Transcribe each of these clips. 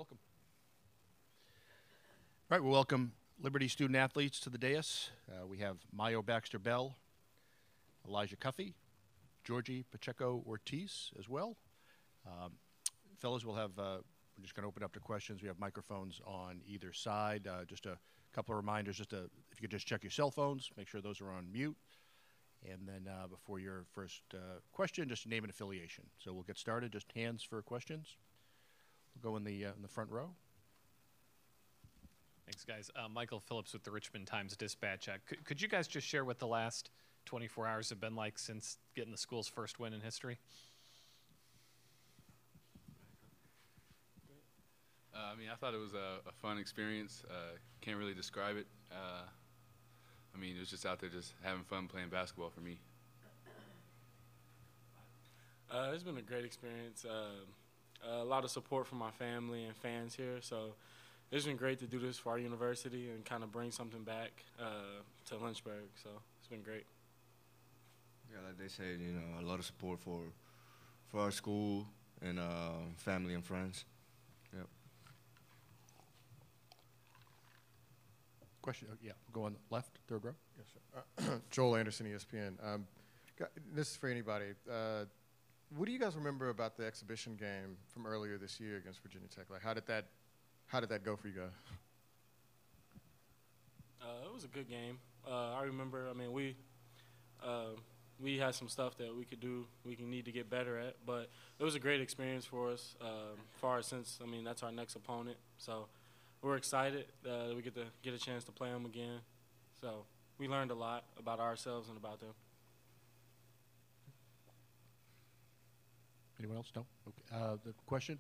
Welcome. All right, we'll welcome Liberty student athletes to the dais. We have Mayo Baxter Bell, Elijah Cuffey, Georgie Pacheco Ortiz as well. Fellows, we're just going to open up to questions. We have microphones on either side. Just a couple of reminders, if you could just check your cell phones, make sure those are on mute. And then before your first question, just name and affiliation. So we'll get started. Just hands for questions. We'll go in the front row. Thanks, guys. Michael Phillips with the Richmond Times-Dispatch. Could you guys just share what the last 24 hours have been like since getting the school's first win in history? I thought it was a fun experience. Can't really describe it. It was just out there just having fun playing basketball for me. It's been a great experience. A lot of support from my family and fans here, so it's been great to do this for our university and kind of bring something back to Lynchburg, so it's been great. Yeah, like they said, a lot of support for our school and family and friends. Yep. Question, yeah, go on left, third row. Yes, sir. Joel Anderson, ESPN. This is for anybody. What do you guys remember about the exhibition game from earlier this year against Virginia Tech? Like, how did that go for you guys? It was a good game. I remember. We had some stuff that we could do. We need to get better at, but it was a great experience for us. Since that's our next opponent, so we're excited that we get a chance to play them again. So we learned a lot about ourselves and about them. Anyone else? No? Okay. The question?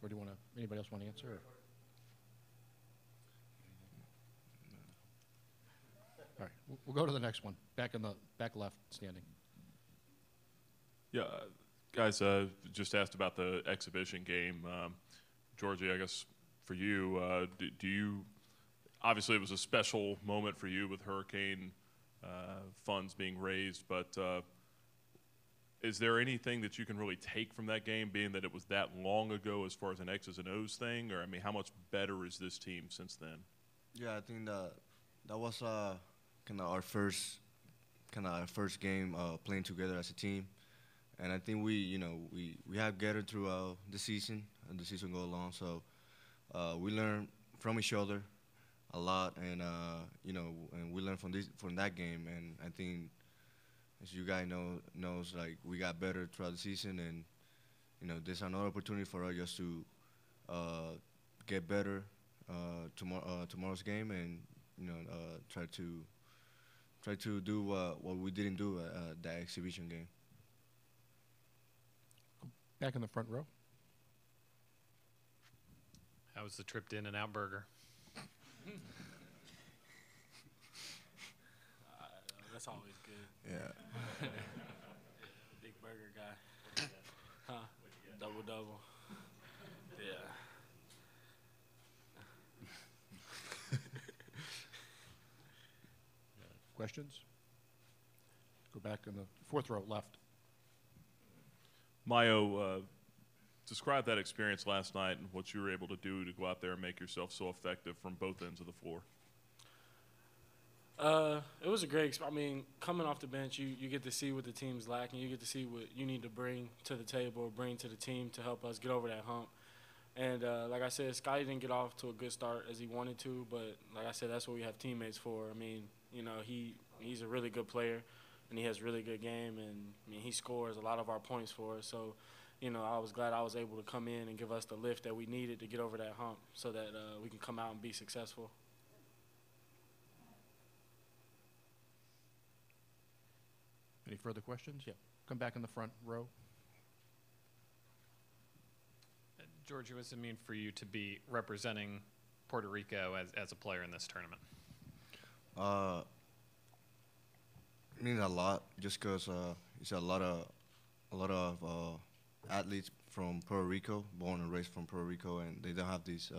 Or do you anybody else want to answer? Or? All right, we'll go to the next one. Back left, standing. Yeah, guys, just asked about the exhibition game. Georgie, I guess for you, do you, obviously it was a special moment for you with Hurricane funds being raised, but is there anything that you can really take from that game, being that it was that long ago as far as an X's and O's thing? Or, how much better is this team since then? Yeah, I think that was our first game playing together as a team. And I think we have gathered throughout the season, and the season go along. So we learned from each other a lot, and and we learned from that game. And I think, as you guys knows, like, we got better throughout the season, and there's another opportunity for us just to get better tomorrow's game, and try to do what we didn't do at that exhibition game. Back in the front row. How was the trip to In-N-Out Burger? That's always good. Yeah. Big burger guy. Huh? Double. Yeah. Questions? Go back in the fourth row, left. Mayo, describe that experience last night and what you were able to do to go out there and make yourself so effective from both ends of the floor. It was a great experience. Coming off the bench, you get to see what the team's lacking. You get to see what you need to bring to the table or bring to the team to help us get over that hump. And like I said, Scotty didn't get off to a good start as he wanted to, but like I said, that's what we have teammates for. He's a really good player, and he has a really good game, and he scores a lot of our points for us. So, I was glad I was able to come in and give us the lift that we needed to get over that hump so that we can come out and be successful. Any further questions? Yeah. Come back in the front row. Georgie, what does it mean for you to be representing Puerto Rico as a player in this tournament? It means a lot, just because it's a lot of athletes from Puerto Rico, born and raised from Puerto Rico, and they don't have this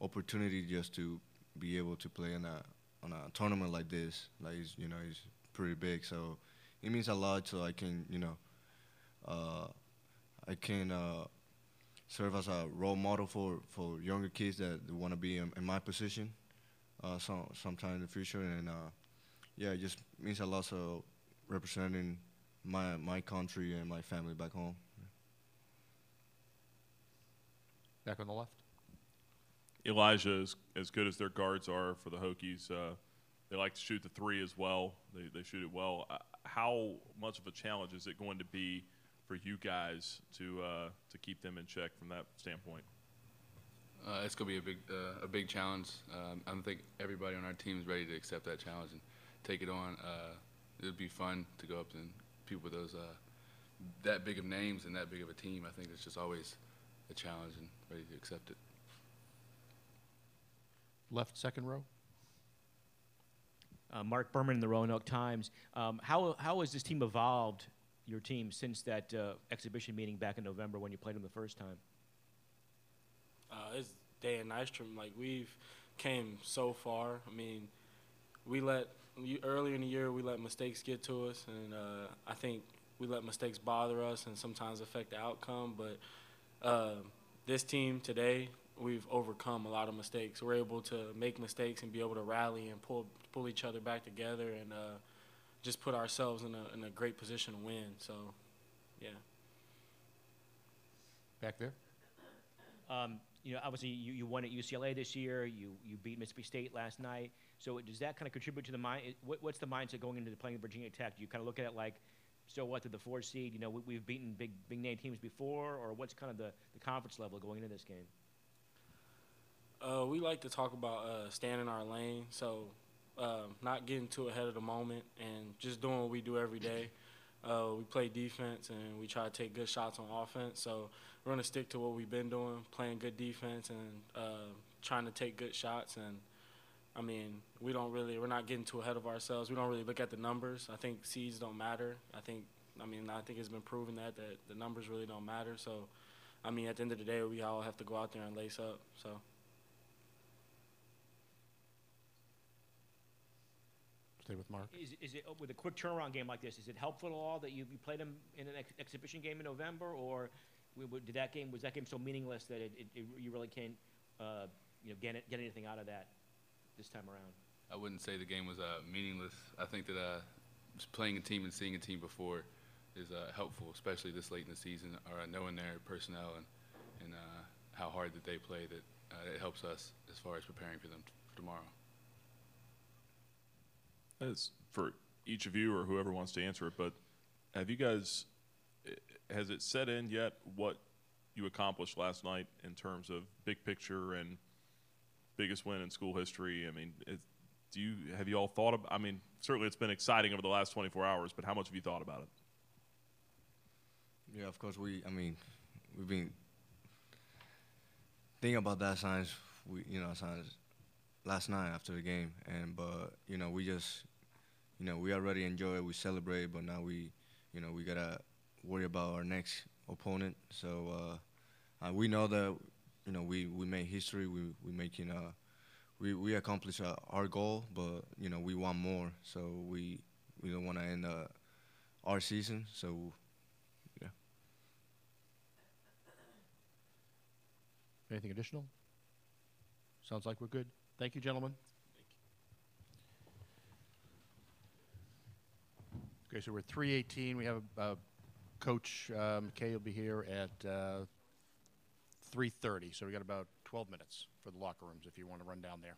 opportunity just to be able to play on a tournament like this. Like, it's pretty big, so it means a lot. So I can serve as a role model for younger kids that want to be in my position sometime in the future. And yeah, it just means a lot. So representing my country and my family back home. Back on the left. Elijah, as good as their guards are for the Hokies, they like to shoot the three as well. They shoot it well. How much of a challenge is it going to be for you guys to keep them in check from that standpoint? It's going to be a big challenge. I don't think everybody on our team is ready to accept that challenge and take it on. It would be fun to go up and compete with those that big of names and that big of a team. I think it's just always a challenge and ready to accept it. Left second row. Mark Berman in the Roanoke Times. How has this team evolved, your team, since that exhibition meeting back in November when you played them the first time? It's day and night from, like, we've came so far. I mean, earlier in the year we let mistakes get to us, and I think we let mistakes bother us and sometimes affect the outcome. But this team today, we've overcome a lot of mistakes. We're able to make mistakes and be able to rally and pull each other back together and just put ourselves in a great position to win. So, yeah. Back there. Obviously you won at UCLA this year. You beat Mississippi State last night. So does that kind of contribute to the mind? What's the mindset going into playing Virginia Tech? Do you kind of look at it like, so what, to the 4 seed? We've beaten big name teams before, or what's kind of the confidence level going into this game? We like to talk about staying in our lane, so not getting too ahead of the moment and just doing what we do every day. We play defense and we try to take good shots on offense. So we're going to stick to what we've been doing, playing good defense and trying to take good shots. And, I mean, we're not getting too ahead of ourselves. We don't really look at the numbers. I think seeds don't matter. I think it's been proven that the numbers really don't matter. So, I mean, at the end of the day, we all have to go out there and lace up. So. Stay with Mark. Is it with a quick turnaround game like this? Is it helpful at all that you played them in an exhibition game in November, or was that game so meaningless that you really can't get anything out of that this time around? I wouldn't say the game was meaningless. I think that just playing a team and seeing a team before is helpful, especially this late in the season, or knowing their personnel and how hard that they play. That it helps us as far as preparing for them for tomorrow. As for each of you or whoever wants to answer it, but have you guys, has it set in yet what you accomplished last night in terms of big picture and biggest win in school history? I mean, have you all thought about, I mean, certainly it's been exciting over the last 24 hours, but how much have you thought about it? Yeah, of course, we've been thinking about that since last night after the game, but we just we already enjoy it, we celebrate, but now we gotta worry about our next opponent. So we know that we made history, we accomplished our goal, but we want more. So we don't want to end our season. So yeah. Anything additional? Sounds like we're good. Thank you, gentlemen. Okay, so we're at 3:18. We have Coach McKay will be here at 3:30. So we got about 12 minutes for the locker rooms if you want to run down there.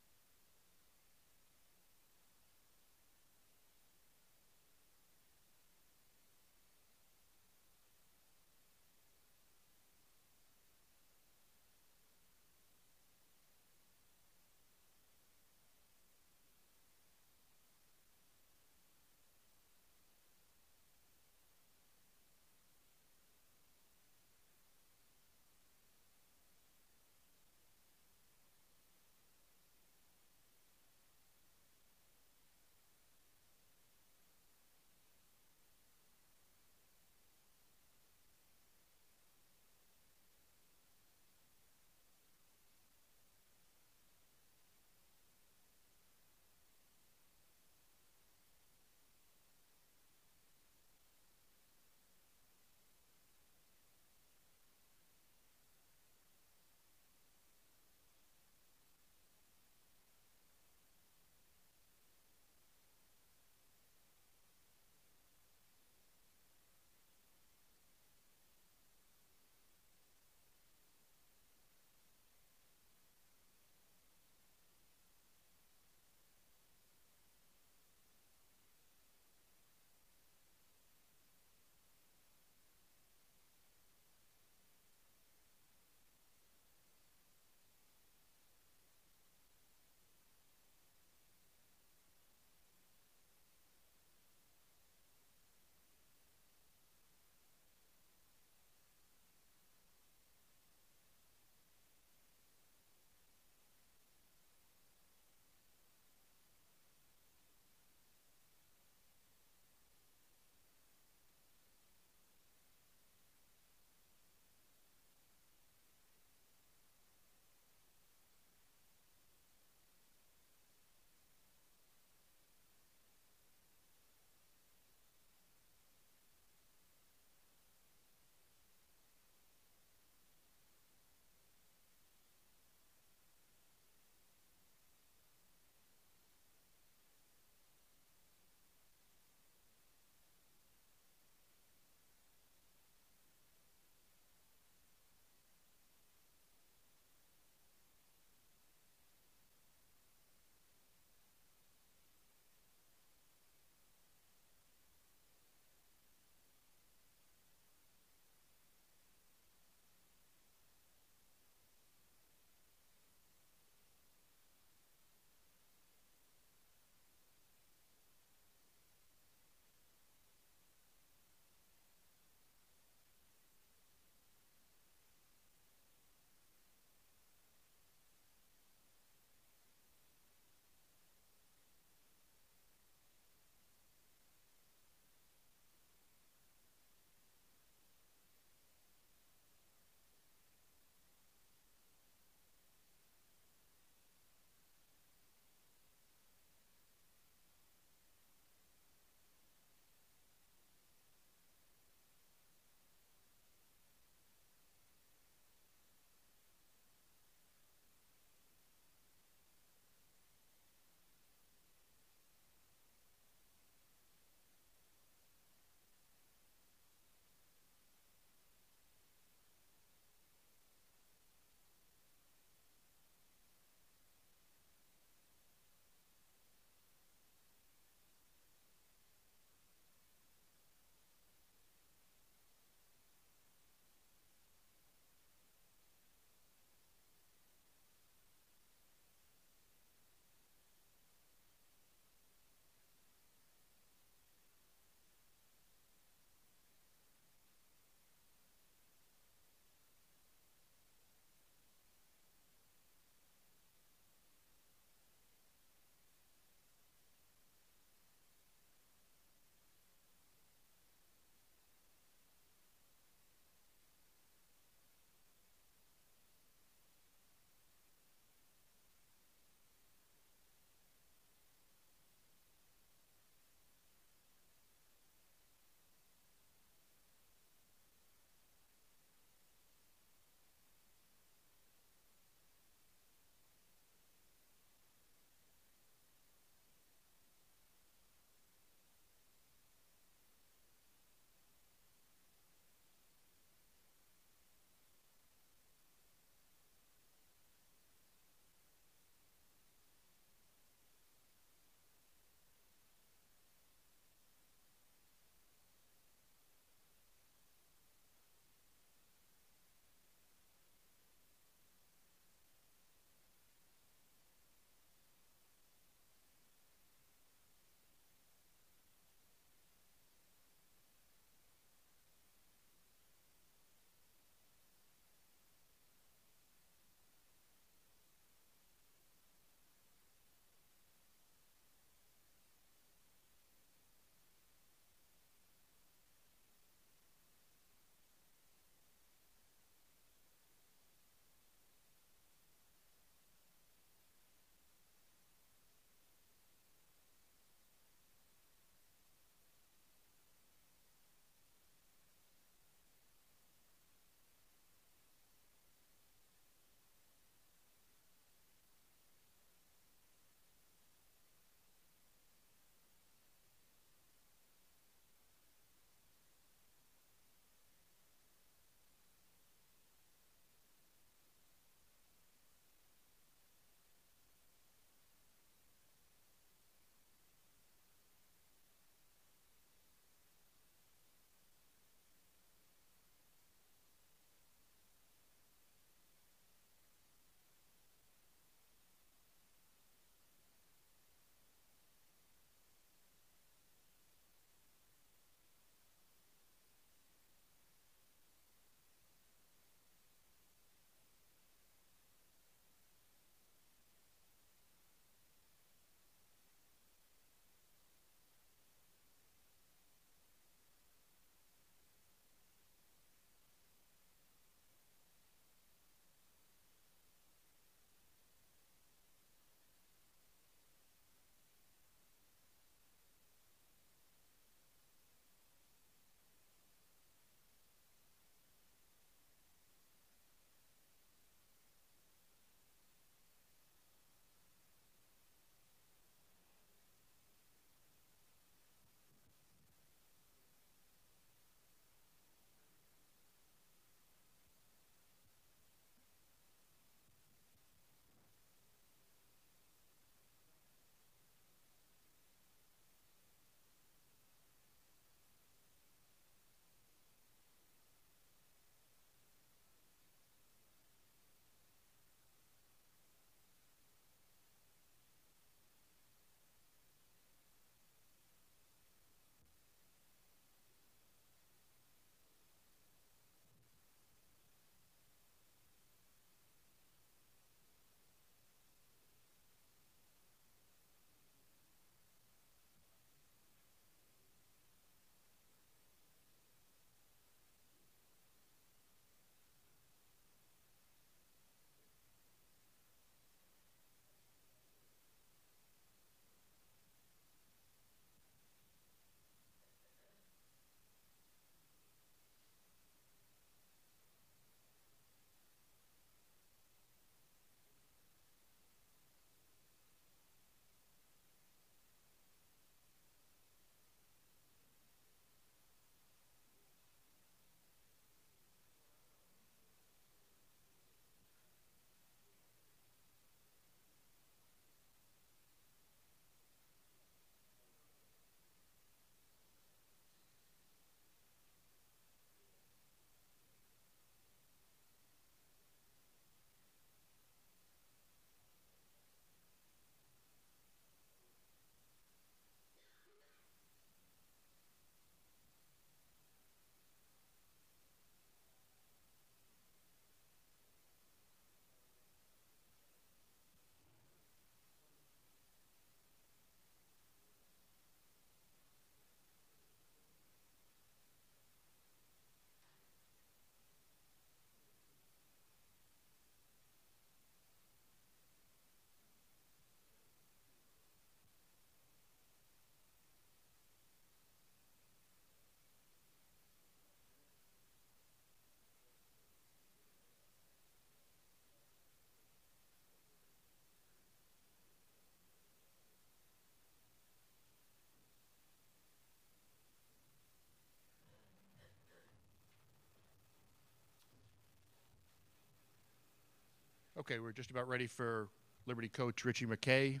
Okay, we're just about ready for Liberty coach Richie McKay.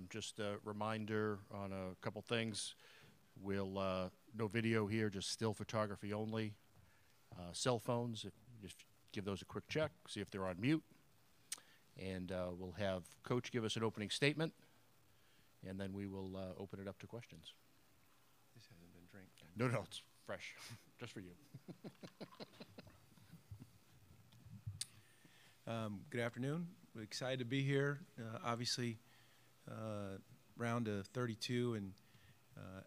Just a reminder on a couple things. We'll no video here, just still photography only. Cell phones, just give those a quick check, see if they're on mute. And we'll have Coach give us an opening statement, and then we will open it up to questions. This hasn't been drank. No, it's fresh, just for you. Good afternoon. We're excited to be here. Obviously, round of 32, and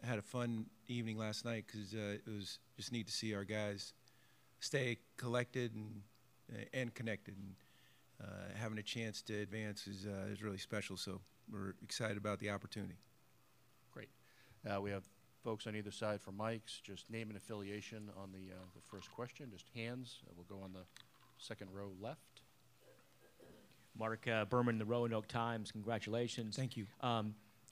had a fun evening last night because it was just neat to see our guys stay collected and connected. And having a chance to advance is really special. So we're excited about the opportunity. Great. We have folks on either side for mics. Just name and affiliation on the first question. Just hands. We'll go on the second row left. Mark Berman, the Roanoke Times. Congratulations. Thank you.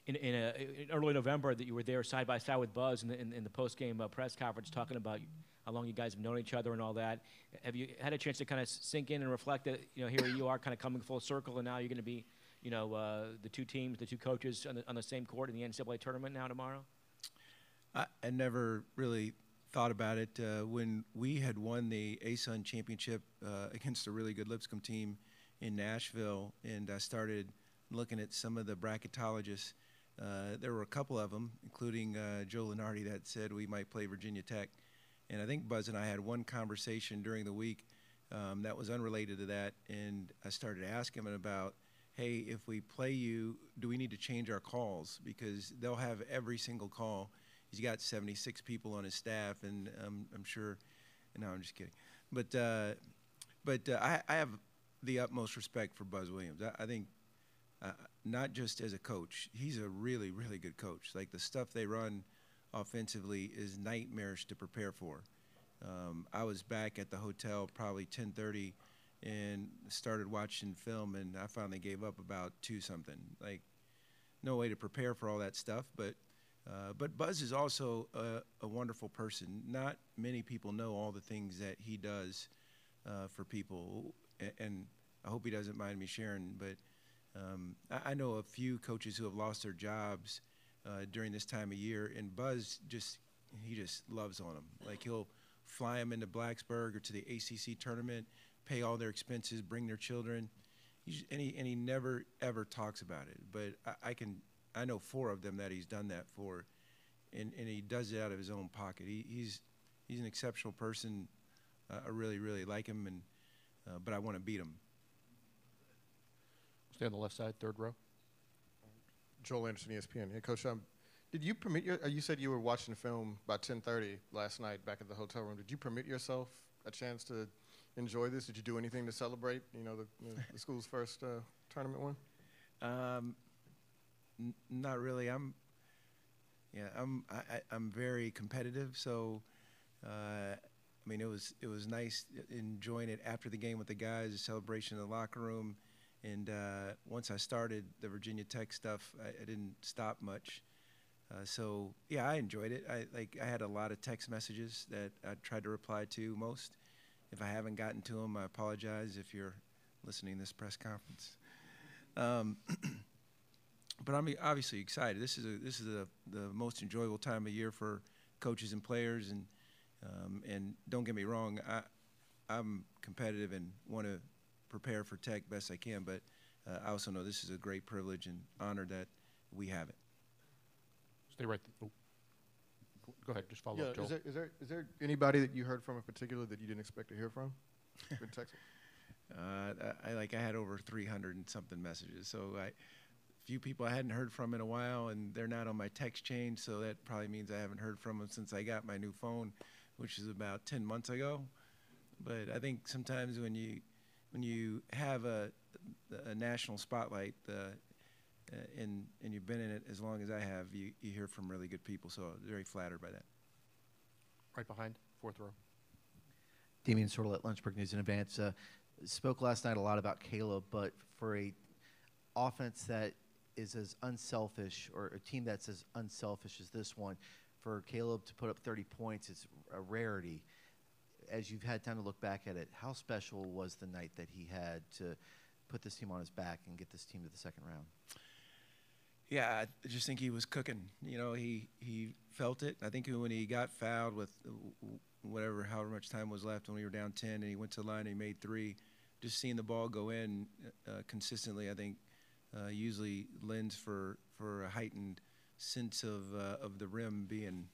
In early November, that you were there side by side with Buzz in the post-game press conference, talking about how long you guys have known each other and all that. Have you had a chance to kind of sink in and reflect that, here you are kind of coming full circle, and now you're going to be, the two teams, the two coaches on the same court in the NCAA tournament now tomorrow? I never really thought about it. When we had won the ASUN championship against a really good Lipscomb team in Nashville, and I started looking at some of the bracketologists, there were a couple of them, including Joe Lunardi, that said we might play Virginia Tech. And I think Buzz and I had one conversation during the week that was unrelated to that, and I started asking him about, hey, if we play you, do we need to change our calls? Because they'll have every single call. He's got 76 people on his staff, and I'm sure, no, I'm just kidding. But I have the utmost respect for Buzz Williams. I think not just as a coach, he's a really, really good coach. Like, the stuff they run offensively is nightmarish to prepare for. I was back at the hotel probably 10:30 and started watching film, and I finally gave up about 2-something. Like, no way to prepare for all that stuff, but Buzz is also a wonderful person. Not many people know all the things that he does for people, and I hope he doesn't mind me sharing, but I know a few coaches who have lost their jobs during this time of year, and Buzz he just loves on them. Like, he'll fly them into Blacksburg or to the ACC tournament, pay all their expenses, bring their children, and he never ever talks about it. But I know 4 of them that he's done that for, and he does it out of his own pocket. He's an exceptional person. I really, really like him, and but I want to beat him. Stay on the left side, third row. Joel Anderson, ESPN. Hey, Coach, did you permit you said you were watching the film about 10:30 last night back at the hotel room. Did you permit yourself a chance to enjoy this? Did you do anything to celebrate, the school's first tournament win? Not really. I'm very competitive, so it was nice enjoying it after the game with the guys, the celebration in the locker room. And once I started the Virginia Tech stuff, I didn't stop much. So yeah, I enjoyed it. I had a lot of text messages that I tried to reply to most. If I haven't gotten to them, I apologize if you're listening to this press conference. But I'm obviously excited. This is the most enjoyable time of year for coaches and players. And don't get me wrong, I'm competitive and want to prepare for Tech best I can, but I also know this is a great privilege and honor that we have it. Stay right there. Go ahead, just follow up, Joel. Is there anybody that you heard from in particular that you didn't expect to hear from in Texas? I had over 300 and something messages, so a few people I hadn't heard from in a while, and they're not on my text chain, so that probably means I haven't heard from them since I got my new phone, which is about 10 months ago. But I think sometimes when you have a national spotlight and you've been in it as long as I have, you hear from really good people. So I'm very flattered by that. Right behind, fourth row. Damian Sorrell at Lynchburg News in Advance. Spoke last night a lot about Caleb, but for a offense that is as unselfish, or a team that's as unselfish as this one, for Caleb to put up 30 points, it's a rarity. As you've had time to look back at it, how special was the night that he had to put this team on his back and get this team to the second round? Yeah, I just think he was cooking. You know, he felt it. I think when he got fouled with however much time was left when we were down 10 and he went to the line and he made 3, just seeing the ball go in consistently, I think usually lends for a heightened sense of the rim being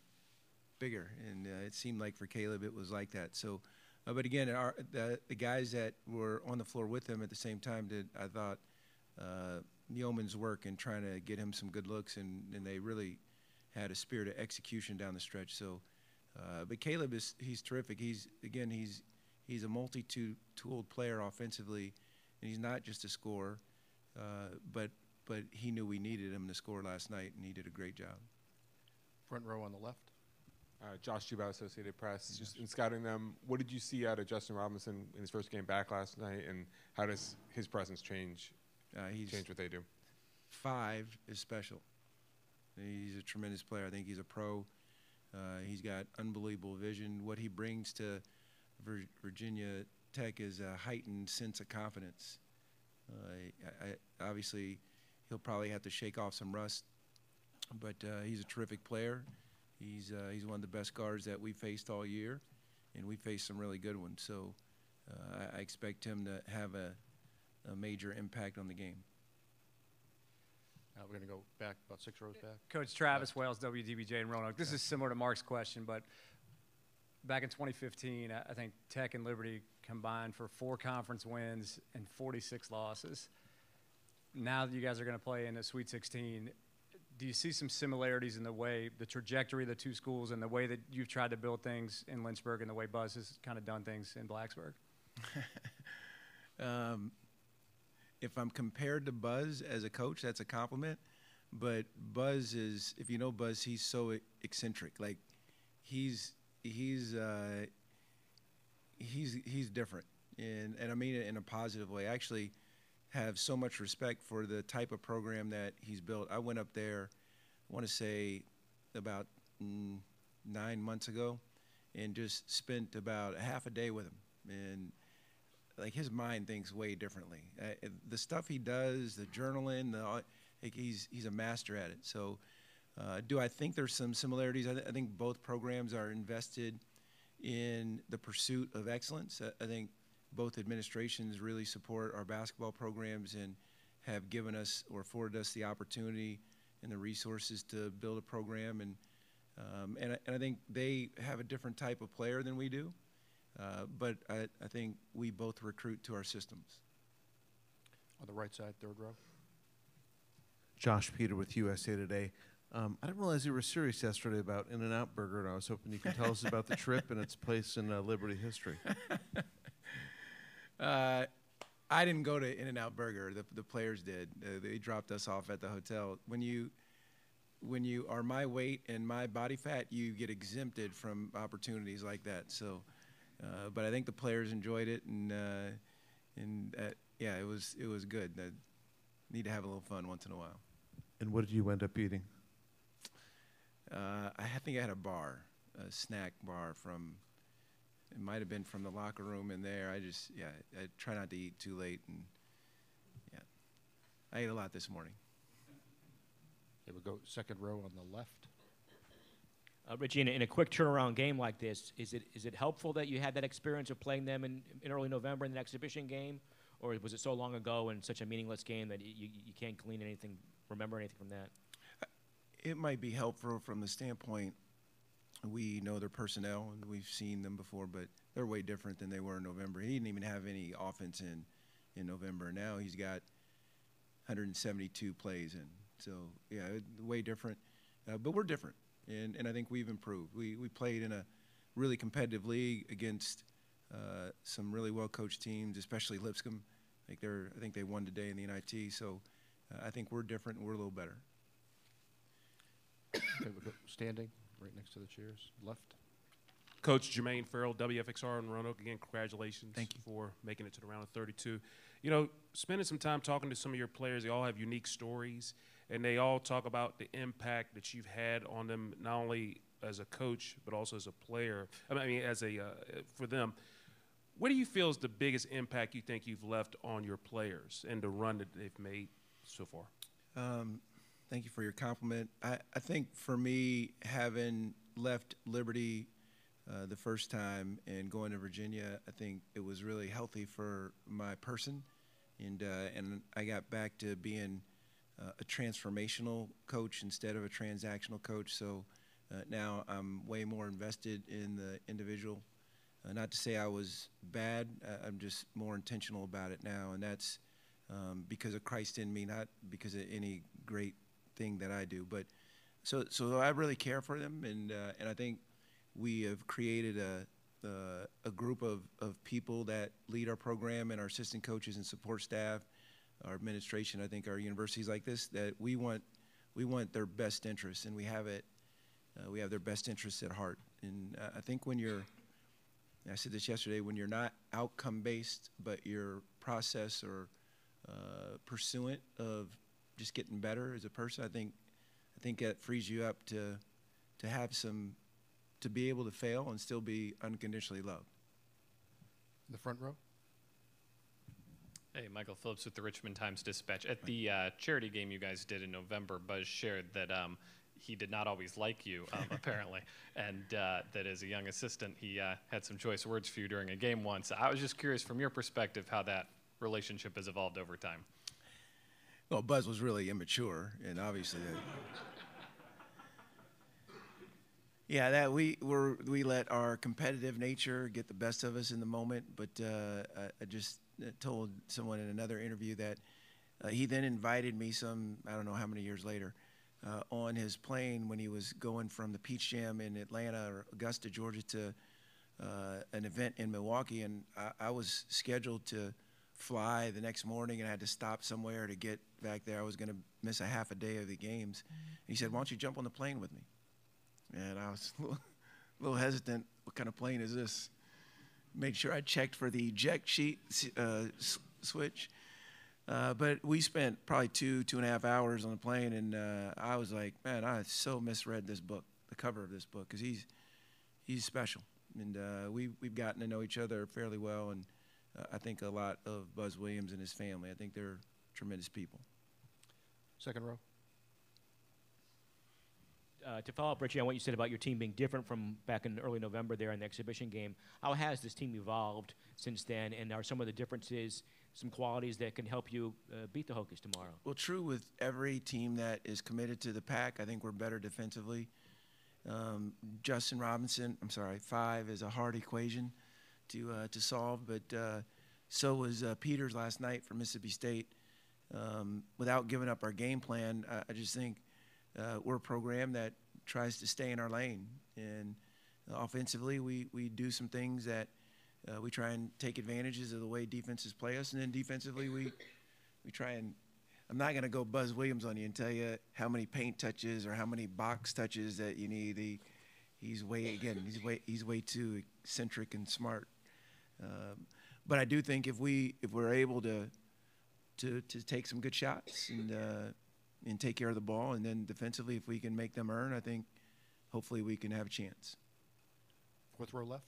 bigger. And it seemed like for Caleb it was like that. So, but again, the guys that were on the floor with him at the same time did, I thought, yeoman's work in trying to get him some good looks, and they really had a spirit of execution down the stretch. So, but Caleb he's terrific. He's a multi-tooled player offensively, and he's not just a scorer, but he knew we needed him to score last night, and he did a great job. Front row on the left. Josh Chuba, Associated Press. Just in scouting them, what did you see out of Justin Robinson in his first game back last night, and how does his presence change what they do? 5 is special. He's a tremendous player. I think he's a pro. He's got unbelievable vision. What he brings to Virginia Tech is a heightened sense of confidence. Obviously, he'll probably have to shake off some rust, but he's a terrific player. He's one of the best guards that we faced all year, and we faced some really good ones. So I expect him to have a major impact on the game. Now we're going to go back about 6 rows back. Coach Travis Wales, WDBJ in Roanoke. This is similar to Mark's question, but back in 2015, I think Tech and Liberty combined for 4 conference wins and 46 losses. Now that you guys are going to play in the Sweet 16, do you see some similarities in the trajectory of the 2 schools and the way that you've tried to build things in Lynchburg and the way Buzz has kind of done things in Blacksburg? If I'm compared to Buzz as a coach, that's a compliment. But Buzz is, if you know Buzz, he's so eccentric. Like he's different, and I mean it in a positive way. I actually have so much respect for the type of program that he's built. I went up there, I want to say about 9 months ago, and just spent about a half a day with him. And like his mind thinks way differently. The stuff he does, the journaling, he's a master at it. So do I think there's some similarities? I think both programs are invested in the pursuit of excellence. I think both administrations really support our basketball programs and have given us or afforded us the opportunity and the resources to build a program. And I think they have a different type of player than we do. But I think we both recruit to our systems. On the right side, 3rd row. Josh Peter with USA Today. I didn't realize you were serious yesterday about In-N-Out Burger, and I was hoping you could tell us about the trip and its place in Liberty history. I didn't go to In-N-Out Burger. The players did. They dropped us off at the hotel. When you are my weight and my body fat, you get exempted from opportunities like that. So. But I think the players enjoyed it, and yeah, it was good. I need to have a little fun once in a while. And what did you end up eating? I think I had a snack bar it might have been from the locker room in there. I try not to eat too late, and yeah, I ate a lot this morning. Okay, we'll go 2nd row on the left. Richie, in a quick turnaround game like this, is it helpful that you had that experience of playing them in early November in an exhibition game, or was it so long ago and such a meaningless game that you can't remember anything from that? It might be helpful from the standpoint we know their personnel and we've seen them before, but they're way different than they were in November. He didn't even have any offense in November. Now he's got 172 plays in, so yeah, way different. But we're different. And I think we've improved. We played in a really competitive league against some really well-coached teams, especially Lipscomb. I think they won today in the NIT. So I think we're different and we're a little better. Okay, we'll go standing right next to the chairs, left. Coach Jermaine Farrell, WFXR in Roanoke. Again, congratulations for making it to the round of 32. You know, spending some time talking to some of your players, they all have unique stories. And they all talk about the impact that you've had on them, not only as a coach but also as a player. I mean, for them. what do you feel is the biggest impact you think you've left on your players and the run that they've made so far? Thank you for your compliment. I think for me, having left Liberty the first time and going to Virginia, I think it was really healthy for my person, and I got back to being a transformational coach instead of a transactional coach. So now I'm way more invested in the individual. Not to say I was bad, I'm just more intentional about it now, and that's because of Christ in me, not because of any great thing that I do. But so I really care for them, and I think we have created a group of people that lead our program, and our assistant coaches and support staff, our administration. I think our universities like this, that we want their best interests, and we have their best interests at heart. And I think when you're, I said this yesterday, when you're not outcome based, but you're process or pursuant of just getting better as a person, I think that frees you up to have to be able to fail and still be unconditionally loved. In the front row. Hey, Michael Phillips with the Richmond Times-Dispatch. At the charity game you guys did in November, Buzz shared that he did not always like you, apparently, and that as a young assistant, he had some choice words for you during a game once. I was just curious, from your perspective, how that relationship has evolved over time. Well, Buzz was really immature, and obviously, that we let our competitive nature get the best of us in the moment. But I just told someone in another interview that he then invited me I don't know how many years later, on his plane when he was going from the Peach Jam in Atlanta or Augusta, Georgia, to an event in Milwaukee, and I was scheduled to fly the next morning, and I had to stop somewhere to get back there. I was going to miss a half a day of the games. And he said, "Why don't you jump on the plane with me?" And I was a little hesitant. What kind of plane is this? Made sure I checked for the eject sheet switch. But we spent probably 2.5 hours on the plane, and I was like, man, I so misread this book, the cover of this book, because he's special. And we've gotten to know each other fairly well, and I think a lot of Buzz Williams and his family. I think they're tremendous people. Second row. To follow up, Richie, on what you said about your team being different from back in early November there in the exhibition game, how has this team evolved since then, and are some of the differences some qualities that can help you beat the Hokies tomorrow? Well, true with every team that is committed to the pack. I think we're better defensively. Justin Robinson, 5 is a hard equation to solve, but so was Peters last night for Mississippi State. Without giving up our game plan, I just think we're a program that tries to stay in our lane. And offensively, we do some things that we try and take advantages of the way defenses play us. And then defensively, we try and – I'm not going to go Buzz Williams on you and tell you how many paint touches or how many box touches that you need. He's way too eccentric and smart. But I do think if we're able to take some good shots and take care of the ball, and then defensively, if we can make them earn, I think hopefully we can have a chance. Fourth row left.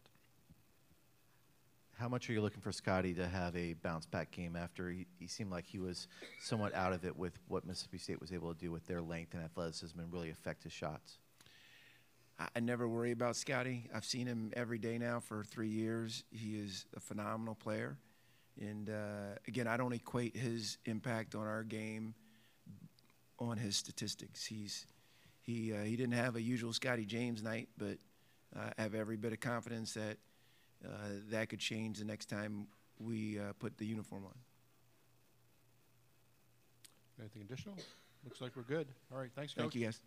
How much are you looking for Scotty to have a bounce-back game after he seemed like he was somewhat out of it with what Mississippi State was able to do with their length and athleticism and really affect his shots? I never worry about Scotty. I've seen him every day now for 3 years. He is a phenomenal player. And, again, I don't equate his impact on our game on his statistics. He didn't have a usual Scotty James night, but I have every bit of confidence that that could change the next time we put the uniform on. Anything additional? Looks like we're good. All right, thanks, Coach. Thank you, guys.